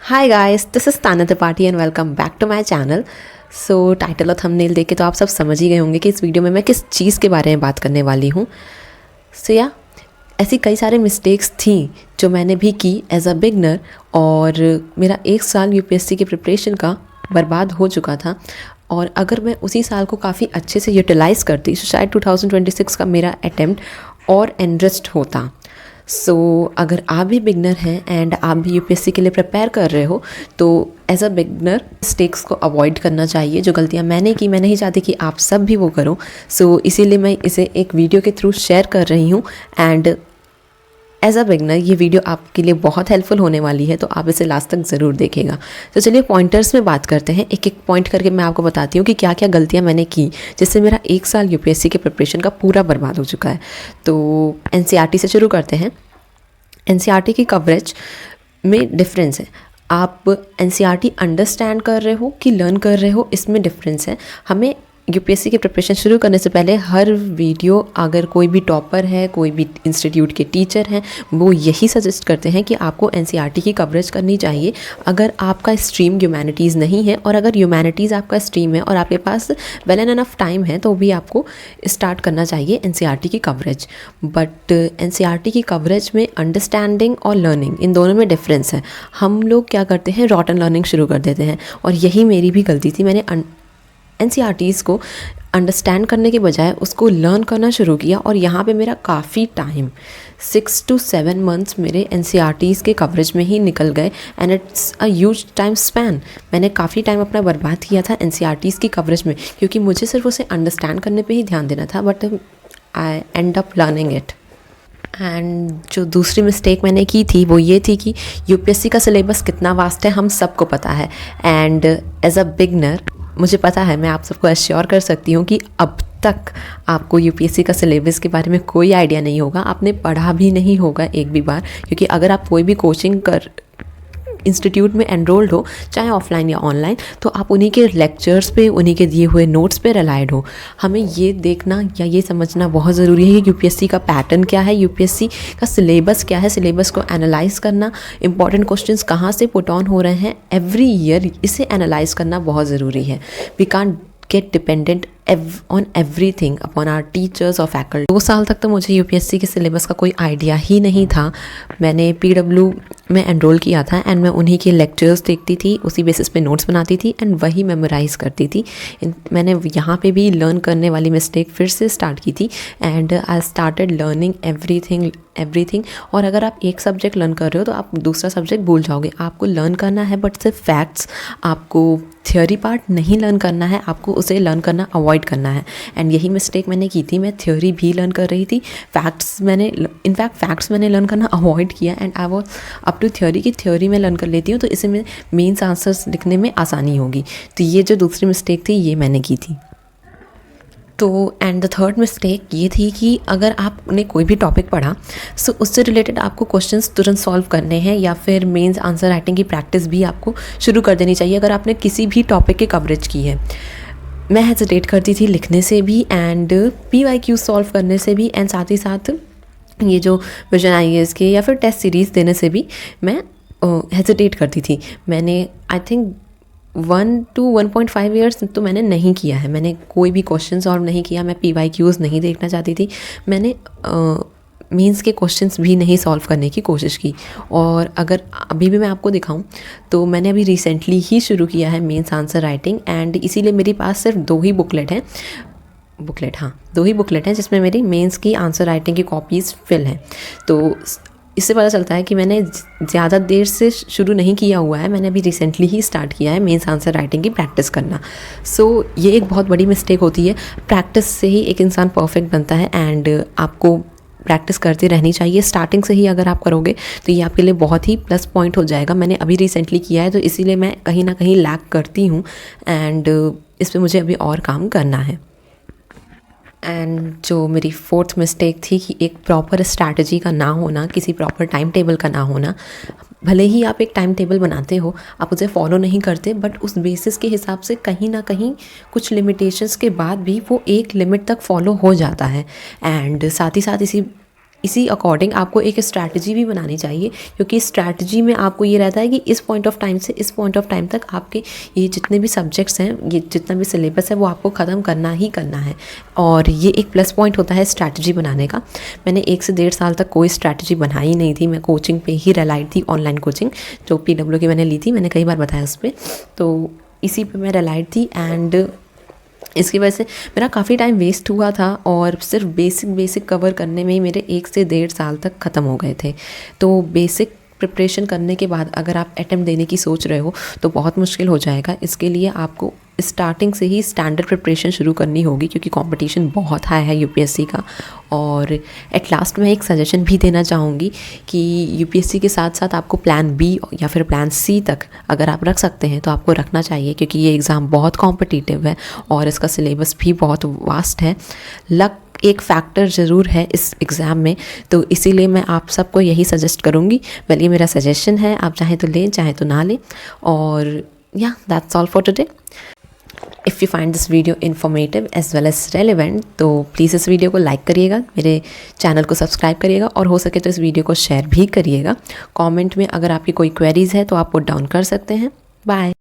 Hi guys, this is Tana Tripathi and welcome back to my channel. So title और thumbnail देख के तो आप सब समझ ही गए होंगे कि इस वीडियो में मैं किस चीज़ के बारे में बात करने वाली हूँ। ऐसी कई सारे मिस्टेक्स थी जो मैंने भी की एज अ बिगनर, और मेरा 1 साल यूपीएससी की प्रिपरेशन का बर्बाद हो चुका था। और अगर मैं उसी साल को काफ़ी अच्छे से यूटिलाइज़ करती तो शायद 2026 का मेरा अटेम्प्ट और एनरिच्ड होता। अगर आप भी बिगनर हैं एंड आप भी यूपीएससी के लिए प्रिपेयर कर रहे हो तो एज अ बिगनर मिस्टेक्स को अवॉइड करना चाहिए। जो गलतियां मैंने की, मैं नहीं चाहती कि आप सब भी वो करो। इसीलिए मैं इसे एक वीडियो के थ्रू शेयर कर रही हूँ एंड एज अ बिगनर ये वीडियो आपके लिए बहुत हेल्पफुल होने वाली है, तो आप इसे लास्ट तक ज़रूर देखेगा। तो चलिए पॉइंटर्स में बात करते हैं, एक एक पॉइंट करके मैं आपको बताती हूँ कि क्या क्या गलतियाँ मैंने की जिससे मेरा 1 साल यूपीएससी के प्रिपरेशन का पूरा बर्बाद हो चुका है। तो एनसीईआरटी से शुरू करते हैं। एनसीईआरटी की कवरेज में डिफरेंस है। आप एनसीईआरटी अंडरस्टैंड कर रहे हो कि लर्न कर रहे हो, इसमें डिफरेंस है। हमें यूपीएससी की प्रिपरेशन शुरू करने से पहले हर वीडियो, अगर कोई भी टॉपर है, कोई भी इंस्टीट्यूट के टीचर हैं, वो यही सजेस्ट करते हैं कि आपको एनसीईआरटी की कवरेज करनी चाहिए। अगर आपका स्ट्रीम ह्यूमैनिटीज़ नहीं है और अगर ह्यूमैनिटीज़ आपका स्ट्रीम है और आपके पास वेल एंड एनफ टाइम है तो भी आपको स्टार्ट करना चाहिए एनसीईआरटी की कवरेज। बट एनसीईआरटी की कवरेज में अंडरस्टैंडिंग और लर्निंग, इन दोनों में डिफरेंस है। हम लोग क्या करते हैं, रॉटन लर्निंग शुरू कर देते हैं, और यही मेरी भी गलती थी। मैंने एनसीईआरटीज़ को अंडरस्टैंड करने के बजाय उसको लर्न करना शुरू किया, और यहाँ पे मेरा काफ़ी टाइम 6 to 7 मंथ्स मेरे एनसीईआरटीज़ के कवरेज में ही निकल गए and it's a huge time span. मैंने काफ़ी टाइम अपना बर्बाद किया था एनसीईआरटीज़ की कवरेज में, क्योंकि मुझे सिर्फ उसे अंडरस्टैंड करने पे ही ध्यान देना था, but I and up learning it. And जो दूसरी मिस्टेक मैंने की थी वो ये थी कि यूपीएससी का सिलेबस कितना वास्ट है हम सबको पता है, एंड एज अ बिगनर मुझे पता है, मैं आप सबको एश्योर कर सकती हूँ कि अब तक आपको यूपीएससी का सिलेबस के बारे में कोई आइडिया नहीं होगा, आपने पढ़ा भी नहीं होगा एक भी बार। क्योंकि अगर आप कोई भी कोचिंग इंस्टीट्यूट में एनरोल्ड हो, चाहे ऑफलाइन या ऑनलाइन, तो आप उन्हीं के लेक्चर्स पे, उन्हीं के दिए हुए नोट्स पे रिलाइड हो। हमें ये देखना या ये समझना बहुत ज़रूरी है कि यूपीएससी का पैटर्न क्या है, यूपीएससी का सिलेबस क्या है, सिलेबस को एनालाइज करना, इंपॉर्टेंट क्वेश्चंस कहाँ से पुट ऑन हो रहे हैं एवरी ईयर, इसे एनालाइज करना बहुत ज़रूरी है। We can't get dependent on everything upon our teachers और फैकल्टी। 2 साल तक तो मुझे यूपीएससी के सिलेबस का कोई आइडिया ही नहीं था। मैंने पीडब्ल्यू में एनरोल किया था एंड मैं उन्हीं के लेक्चर्स देखती थी, उसी बेसिस पे नोट्स बनाती थी एंड वही मेमोराइज़ करती थी। मैंने यहाँ पे भी लर्न करने वाली मिस्टेक फिर से स्टार्ट की थी and I started learning everything. और अगर आप एक सब्जेक्ट लर्न कर रहे हो तो आप दूसरा सब्जेक्ट भूल जाओगे। आपको लर्न करना है बट सिर्फ फैक्ट्स, आपको थ्योरी पार्ट नहीं लर्न करना है, आपको उसे लर्न करना अवॉइड करना है। एंड यही मिस्टेक मैंने की थी। मैं थ्योरी भी लर्न कर रही थी, फैक्ट्स मैंने लर्न करना अवॉइड किया and I was up to theory की थ्योरी में लर्न कर लेती हूँ तो इसे में मेन्स आंसर्स लिखने में आसानी होगी। तो ये जो दूसरी मिस्टेक थी ये मैंने की थी। तो एंड द थर्ड मिस्टेक ये थी कि अगर आपने कोई भी टॉपिक पढ़ा उससे रिलेटेड आपको क्वेश्चंस तुरंत सॉल्व करने हैं, या फिर मेंस आंसर राइटिंग की प्रैक्टिस भी आपको शुरू कर देनी चाहिए अगर आपने किसी भी टॉपिक की कवरेज की है। मैं हेजिटेट करती थी लिखने से भी एंड PYQ सॉल्व करने से भी, एंड साथ ही साथ ये जो विजन IAS के या फिर टेस्ट सीरीज़ देने से भी मैं हेजिटेट करती थी। मैंने आई थिंक 1 to 1.5 ईयर्स तो मैंने नहीं किया है, मैंने कोई भी क्वेश्चन सॉल्व नहीं किया। मैं PYQs नहीं देखना चाहती थी, मैंने मीन्स के क्वेश्चंस भी नहीं सॉल्व करने की कोशिश की। और अगर अभी भी मैं आपको दिखाऊं तो मैंने अभी रिसेंटली ही शुरू किया है मेंस आंसर राइटिंग, एंड इसीलिए मेरे पास सिर्फ 2 ही बुकलेट हैं 2 ही बुकलेट हैं जिसमें मेरी मेंस की आंसर राइटिंग की कॉपीज़ फिल हैं। तो इससे पता चलता है कि मैंने ज़्यादा देर से शुरू नहीं किया हुआ है, मैंने अभी रिसेंटली ही स्टार्ट किया है मेंस आंसर राइटिंग की प्रैक्टिस करना। ये एक बहुत बड़ी मिस्टेक होती है। प्रैक्टिस से ही एक इंसान परफेक्ट बनता है एंड आपको प्रैक्टिस करती रहनी चाहिए। स्टार्टिंग से ही अगर आप करोगे तो ये आपके लिए बहुत ही प्लस पॉइंट हो जाएगा। मैंने अभी रिसेंटली किया है तो इसीलिए मैं कहीं ना कहीं लैक करती हूँ एंड इस पर मुझे अभी और काम करना है। एंड जो मेरी 4th मिस्टेक थी कि एक प्रॉपर स्ट्रैटेजी का ना होना, किसी प्रॉपर टाइम टेबल का ना होना। भले ही आप एक टाइम टेबल बनाते हो, आप उसे फॉलो नहीं करते, बट उस बेसिस के हिसाब से कहीं ना कहीं कुछ लिमिटेशंस के बाद भी वो एक लिमिट तक फॉलो हो जाता है। एंड साथ ही साथ इसी इसी अकॉर्डिंग आपको एक स्ट्रैटेजी भी बनानी चाहिए, क्योंकि स्ट्रैटेजी में आपको ये रहता है कि इस पॉइंट ऑफ टाइम से इस पॉइंट ऑफ टाइम तक आपके ये जितने भी सब्जेक्ट्स हैं, ये जितना भी सिलेबस है वो आपको ख़त्म करना ही करना है। और ये एक प्लस पॉइंट होता है स्ट्रैटेजी बनाने का। मैंने 1 से 1.5 साल तक कोई स्ट्रैटेजी बनाई नहीं थी। मैं कोचिंग पे ही रिलाइड थी, ऑनलाइन कोचिंग जो PW की मैंने ली थी, मैंने कई बार बताया उस पर, तो इसी पे मैं रिलाइड थी। एंड इसकी वजह से मेरा काफ़ी टाइम वेस्ट हुआ था और सिर्फ बेसिक कवर करने में ही मेरे 1 से 1.5 साल तक ख़त्म हो गए थे। तो बेसिक प्रिपरेशन करने के बाद अगर आप अटेम्प्ट देने की सोच रहे हो तो बहुत मुश्किल हो जाएगा। इसके लिए आपको स्टार्टिंग से ही स्टैंडर्ड प्रिपरेशन शुरू करनी होगी, क्योंकि कंपटीशन बहुत हाई है यूपीएससी का। और एट लास्ट मैं एक सजेशन भी देना चाहूँगी कि यूपीएससी के साथ साथ आपको प्लान बी या फिर प्लान सी तक अगर आप रख सकते हैं तो आपको रखना चाहिए, क्योंकि ये एग्ज़ाम बहुत कॉम्पिटिटिव है और इसका सिलेबस भी बहुत वास्ट है। लक एक फैक्टर ज़रूर है इस एग्ज़ाम में, तो इसीलिए मैं आप सबको यही सजेस्ट करूँगी। वेल, ये मेरा सजेशन है, आप चाहें तो लें चाहें तो ना लें। और या that's all for today. If you find this video informative as well as relevant तो प्लीज़ इस वीडियो को लाइक करिएगा, मेरे चैनल को सब्सक्राइब करिएगा और हो सके तो इस वीडियो को शेयर भी करिएगा। कमेंट में अगर आपकी कोई क्वेरीज़ है तो आप पुट डाउन कर सकते हैं। बाय।